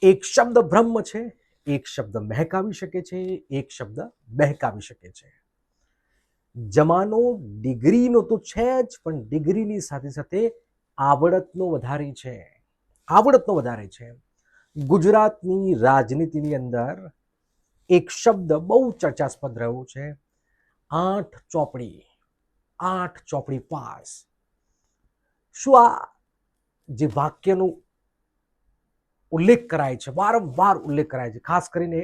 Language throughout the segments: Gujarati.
એક શબ્દ બ્રહ્મ છે, એક શબ્દ મહેકાવી શકે છે, એક શબ્દ બહેકાવી શકે છે. જમાનો ડિગ્રીનો તો છે જ, પણ ડિગ્રીની સાથે સાથે આવડતનો વધારે છે. આવડતનો વધારે છે. ગુજરાતની રાજનીતિની અંદર એક શબ્દ બહુ ચર્ચાસ્પદ રહ્યો છે, 8 ચોપડી. 8 ચોપડી પાસ. શું આ જે વાક્યનો ઉલ્લેખ કરાય છે, વારંવાર ઉલ્લેખ કરાય છે, ખાસ કરીને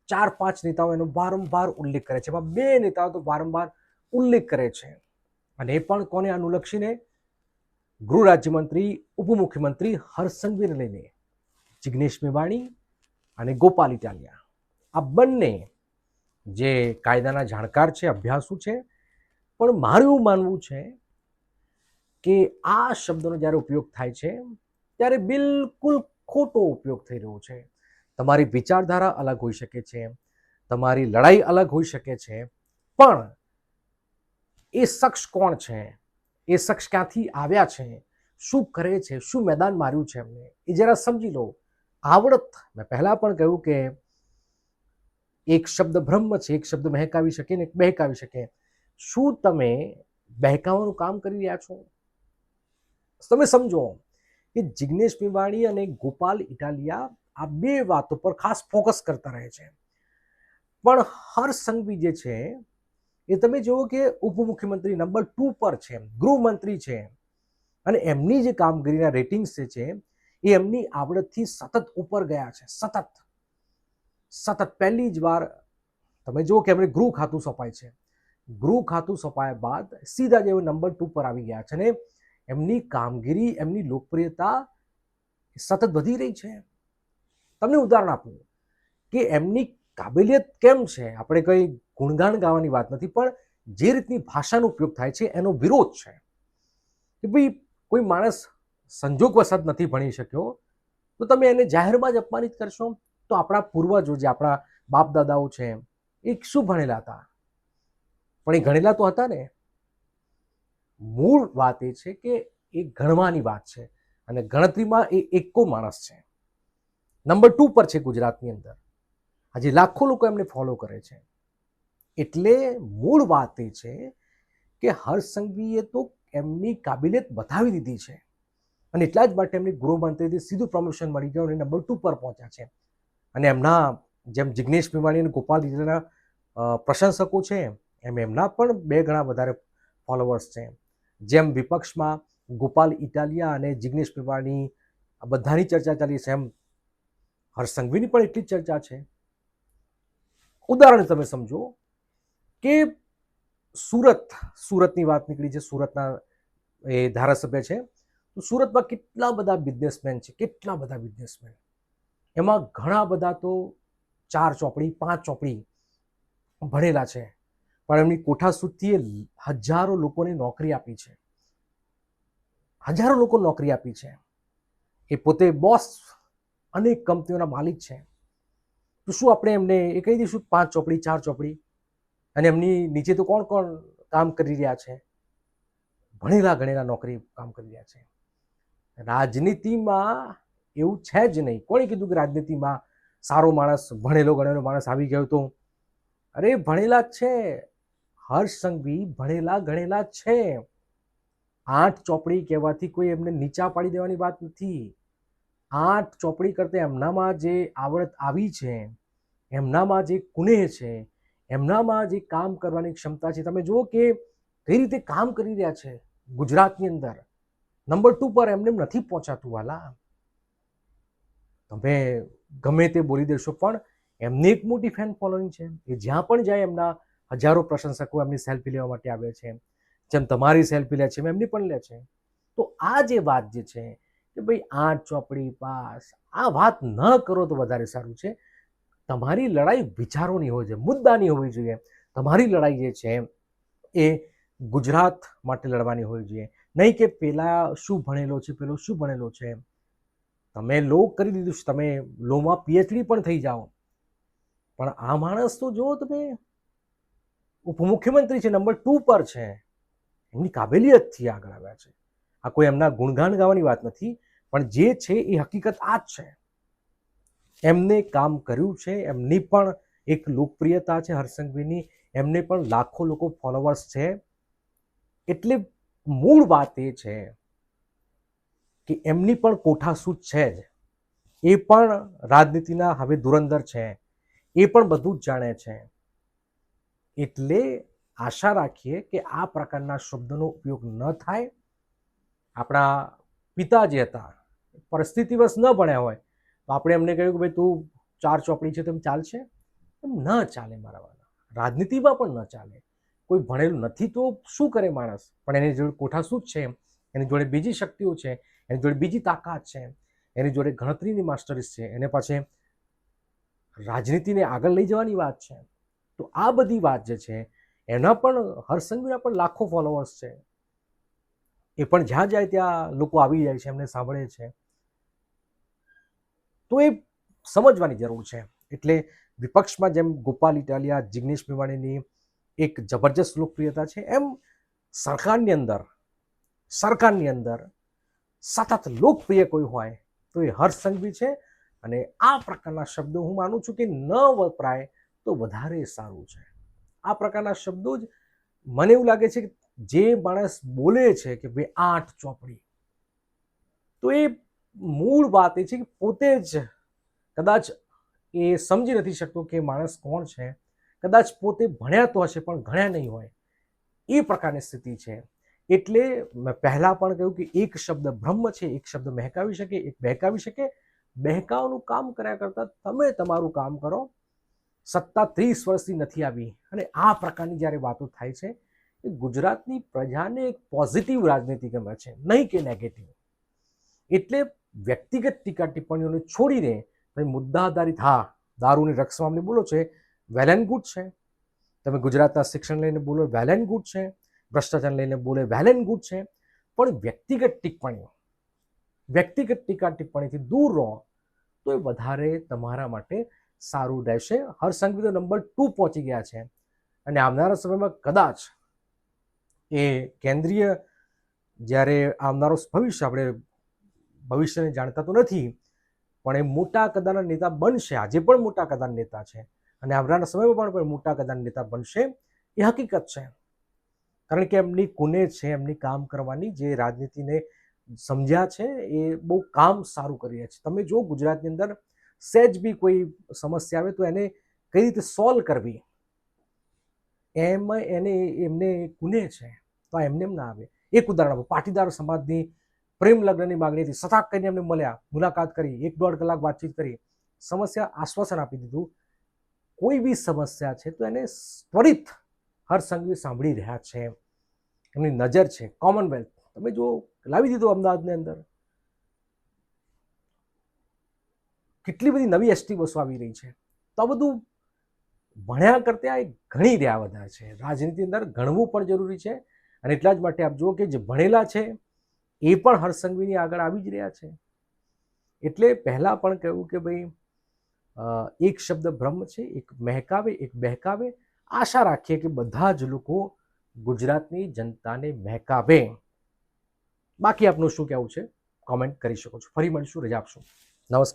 4-5 નેતાઓ એનો વારંવાર ઉલ્લેખ કરે છે, એમાં 2 નેતાઓ તો વારંવાર ઉલ્લેખ કરે છે, અને એ પણ કોને અનુલક્ષીને? ગૃહ રાજ્યમંત્રી, ઉપમુખ્યમંત્રી હર્ષસંઘવીને લઈને, જિગ્નેશ મેવાણી અને ગોપાલ ઇટાલિયા. આ બંને જે કાયદાના જાણકાર છે, અભ્યાસુ છે, પણ મારું એવું માનવું છે કે આ શબ્દનો જ્યારે ઉપયોગ થાય છે ત્યારે બિલકુલ ખોટો ઉપયોગ થઈ રહ્યો છે. તમારી વિચારધારા અલગ હોઈ શકે છે, તમારી લડાઈ અલગ હોઈ શકે છે, પણ એ શખ્સ કોણ છે, એ શખ્સ ક્યાંથી આવ્યા છે, શું કરે છે, શું મેદાન માર્યું છે એમને, એ જરા સમજી લો. આવડત, મેં પહેલા પણ કહ્યું કે એક શબ્દ બ્રહ્મ છે, એક શબ્દ મહેકાવી શકે ને એક બહેકાવી શકે. શું તમે બહેકાવાનું કામ કરી રહ્યા છો? તમે સમજો કે જિગ્નેશ મેવાણી અને ગોપાલ ઇટાલિયા આ 2 વાતો પર ખાસ ફોકસ કરતા રહે છે, પણ હર્ષ સંઘવી જે છે એ તમે જુઓ કે ઉપમુખ્યમંત્રી નંબર 2 પર છે, ગૃહમંત્રી છે, અને એમની જે કામગીરીના રેટિંગ્સ છે એ એમની આવડતથી સતત ઉપર ગયા છે. સતત પહેલી જ વાર તમે જુઓ કે એમને ગૃહ ખાતું સોંપાય છે. ગૃહ ખાતું સોંપાયા બાદ સીધા જેવો નંબર 2 પર આવી ગયા છે, અને એમની કામગીરી, એમની લોકપ્રિયતા સતત વધી રહી છે. તમને ઉદાહરણ આપું કે એમની કાબેલિયત કેમ છે, આપણે કંઈ ગુણગાન ગાવાની વાત નથી, પણ જે રીતની ભાષાનો ઉપયોગ થાય છે એનો વિરોધ છે કે ભાઈ કોઈ માણસ સંજોગવશાત નથી ભણી શક્યો તો તમે એને જાહેરમાં જ અપમાનિત કરશો. તો આપણા પૂર્વજો, જે આપણા બાપ દાદાઓ છે, એ શું ભણેલા હતા? પણ એ ગણેલા તો હતા ને. મૂળ વાત એ છે કે એ ગણવાની વાત છે, અને ગણતરીમાં એ એકો માણસ છે, નંબર 2 પર છે ગુજરાતની અંદર. આજે લાખો લોકો એમને ફોલો કરે છે. એટલે મૂળ વાત એ છે કે હર્ષ સંઘવીએ તો એમની કાબિલિયત બતાવી દીધી છે, અને એટલા જ માટે એમને ગૃહમંત્રીથી સીધું પ્રમોશન મળી ગયું અને નંબર 2 પર પહોંચ્યા છે. અને એમના જેમ જિગ્નેશ મેવાણી અને ગોપાલ ઇટાલિયાના પ્રશંસકો છે, એમ એમના પણ 2 ગણા વધારે ફોલોવર્સ છે. જેમ વિપક્ષમાં ગોપાલ ઇટાલિયા અને જિગ્નેશ મેવાણી આ બધાની ચર્ચા ચાલી છે, એમ હર્ષ સંઘવીની પણ એટલી જ ચર્ચા છે. ઉદાહરણ તમે સમજો કે સુરતની વાત નીકળી છે, સુરતના એ ધારાસભ્ય છે, તો સુરતમાં કેટલા બધા બિઝનેસમેન છે, કેટલા બધા બિઝનેસમેન. એમાં ઘણા બધા તો 4 ચોપડી 5 ચોપડી ભણેલા છે, પણ એમની કોઠા સુધથી હજારો લોકોને નોકરી આપી છે. હજારો લોકો નોકરી આપી છે. એ પોતે બોસ, અનેક કંપનીઓના માલિક છે. તો શું આપણે એમને એ કહી દઈશું 5 ચોપડી 4 ચોપડી? અને એમની નીચે તો કોણ કોણ કામ કરી રહ્યા છે? ભણેલા ગણેલા નોકરી કામ કરી રહ્યા છે. રાજનીતિમાં એવું છે જ નહીં. કોણે કીધું કે રાજનીતિમાં સારો માણસ, ભણેલો ગણેલો માણસ આવી ગયો તો? અરે ભણેલા જ છે. હર્ષ સંઘવી ભણેલા ગણેલા છે. 8 ચોપડી કહેવાથી કોઈ એમને નીચા પાડી દેવાની વાત નથી. 8 ચોપડી કરતા એમનામાં જે આવડત આવી છે, એમનામાં જે કુનેહ છે, એમનામાં જે કામ કરવાની ક્ષમતા છે, તમે જુઓ કે કઈ રીતે કામ કરી રહ્યા છે ગુજરાતની અંદર. નંબર 2 પર એમને નથી પહોંચાતું વાલા. તમે ગમે તે બોલી દેશો, પણ એમની એક મોટી ફેન ફોલોઈંગ છે. એ જ્યાં પણ જાય એમના હજારો પ્રશંસકો એમની સેલ્ફી લેવા માટે આવે છે. જેમ તમારી સેલ્ફી લે છે એમ એમની પણ લે છે. તો આ જે વાત જે છે કે ભાઈ 8 ચોપડી પાસ, આ વાત ન કરો તો વધારે સારું છે. તમારી લડાઈ વિચારોની હોવી જોઈએ, મુદ્દાની હોવી જોઈએ. તમારી લડાઈ જે છે એ ગુજરાત માટે લડવાની હોવી જોઈએ, નહીં કે પેલા શું ભણેલો છે, પેલો શું ભણેલો છે. તમે લો કરી દીધું છે, તમે લોમાં પીએચડી પણ થઈ જાઓ, પણ આ માણસ તો જુઓ તમે, ઉપમુખ્યમંત્રી છે, નંબર 2 પર છે. એમની કાબેલિયતથી આગળ આવ્યા છે. આ કોઈ એમના ગુણગાન ગાવાની વાત નથી, પણ જે છે એ હકીકત આ જ છે. એમને કામ કર્યું છે, એમની પણ એક લોકપ્રિયતા છે હર્ષ સંઘવીની, એમને પણ લાખો લોકો ફોલોવર્સ છે. એટલે મૂળ વાત એ છે કે એમની પણ કોઠાસૂઝ છે જ, એ પણ રાજનીતિના હવે ધુરંધર છે, એ પણ બધું જ જાણે છે. એટલે આશા રાખીએ કે આ પ્રકારના શબ્દોનો ઉપયોગ ન થાય. આપણા પિતા જે હતા, પરિસ્થિતિવશ ન ભણ્યા હોય તો આપણે એમને કહ્યું કે ભાઈ તું 4 ચોપડી છે તેમ ચાલશે? એમ ન ચાલે મારા વાલા, રાજનીતિમાં પણ ન ચાલે. કોઈ ભણેલું નથી તો શું કરે માણસ, પણ એની જોડે કોઠાસૂઝ છે, એની જોડે બીજી શક્તિઓ છે, એની જોડે બીજી તાકાત છે, એની જોડે ગણતરીની માસ્ટરીસ છે, એને પાછી રાજનીતિને આગળ લઈ જવાની વાત છે. તો આ બધી વાત જે છે એના પણ હર્ષ સંઘવીના પણ લાખો ફોલોવર્સ છે. એ પણ જ્યાં જાય ત્યાં લોકો આવી જાય છે, એમને સાંભળે છે. તો એ સમજવાની જરૂર છે. એટલે વિપક્ષમાં જેમ ગોપાલ ઇટાલિયા, જિગ્નેશ મેવાણીની એક જબરજસ્ત લોકપ્રિયતા છે, એમ સરકારની અંદર સતત લોકપ્રિય કોઈ હોય તો એ હર્ષ સંઘવી છે. અને આ પ્રકારના શબ્દો હું માનું છું કે ન વપરાય તો વધારે સારું છે. આ પ્રકારના શબ્દો જ મને એવું લાગે છે કે જે માણસ બોલે છે કે ભાઈ 8 ચોપડી, તો એ મૂળ વાત એ છે કે પોતે જ કદાચ એ સમજી નથી શકતો કે માણસ કોણ છે. કદાચ પોતે ભણ્યા તો હશે પણ ગણ્યા નહીં હોય, એ પ્રકારની સ્થિતિ છે. એટલે મેં પહેલાં પણ કહ્યું કે એક શબ્દ બ્રહ્મ છે, એક શબ્દ મહેકાવી શકે, એક બહેકાવી શકે. બહેકાવાનું કામ કર્યા કરતાં તમે તમારું કામ કરો. સત્તા 30 વર્ષથી નથી આવી અને આ પ્રકારની જ્યારે વાતો થાય છે એ ગુજરાતની પ્રજાને એક પોઝિટિવ રાજનીતિ ગમે છે, નહીં કે નેગેટિવ. એટલે વ્યક્તિગત ટીકા ટિપ્પણીઓને છોડીને મુદ્દા આધારિત, હા, દારૂની ડ્રગ્સ મામલે બોલો છે, વેલ એન્ડ ગુડ છે. તમે ગુજરાતના શિક્ષણ લઈને બોલો, વેલ એન્ડ ગુડ છે. ભ્રષ્ટાચાર લઈને બોલે, વેલ એન્ડ ગુડ છે. પણ વ્યક્તિગત ટીકા ટિપ્પણીથી દૂર રહો તો એ વધારે તમારા માટે સારું રહેશે. હર્ષ સંઘવી તો નંબર 2 પહોંચી ગયા છે અને આવનારા સમયમાં કદાચ એ કેન્દ્રીય, જ્યારે આવનારો ભવિષ્ય, આપણે ભવિષ્યને જાણતા તો નથી, પણ એ મોટા કદાના નેતા બનશે. આજે પણ મોટા કદાના નેતા છે અને આવનારા સમયમાં પણ મોટા કદાના નેતા બનશે, એ હકીકત છે. કારણ કે એમની કુને છે, એમની કામ કરવાની, જે રાજનીતિને સમજ્યા છે, એ બહુ કામ સારું કરી રહ્યા છે. તમે જો ગુજરાતની અંદર સહેજ બી કોઈ સમસ્યા આવે તો એને કઈ રીતે સોલ્વ કરવી, એમાં એમને કુને છે. તો એમને એમ ના આવે. એક ઉદાહરણ આપો, પાટીદાર સમાજની પ્રેમ લગ્નની માગણી હતી, સતાક કરીને એમને મળ્યા, મુલાકાત કરી, 1-1.5 કલાક વાતચીત કરી, સમસ્યા, આશ્વાસન આપી દીધું. કોઈ બી સમસ્યા છે તો એને ત્વરિત હર્ષ સંઘવી સાંભળી રહ્યા છે. એમની નજર છે. કોમનવેલ્થ તમે જો લાવી દીધો અમદાવાદની અંદર, કેટલી બધી નવી એસટી બસો આવી રહી છે. તો આ બધું ભણ્યા કરતાં ઘણી રહ્યા વધારે છે. રાજનીતિ અંદર ગણવું પણ જરૂરી છે. અને એટલા જ માટે આપ જુઓ કે જે ભણેલા છે એ પણ હર્ષ સંઘવીની આગળ આવી જ રહ્યા છે. એટલે પહેલાં પણ કહ્યું કે ભાઈ એક શબ્દ બ્રહ્મ છે, એક મહેકાવે, એક બહેકાવે. આશા રાખીએ કે બધા જ લોકો ગુજરાતની જનતાને મહેકાવે. બાકી આપનું શું કહેવું છે કોમેન્ટ કરી શકો છો. ફરી મળીશું, રજા આપશો. નમસ્કાર.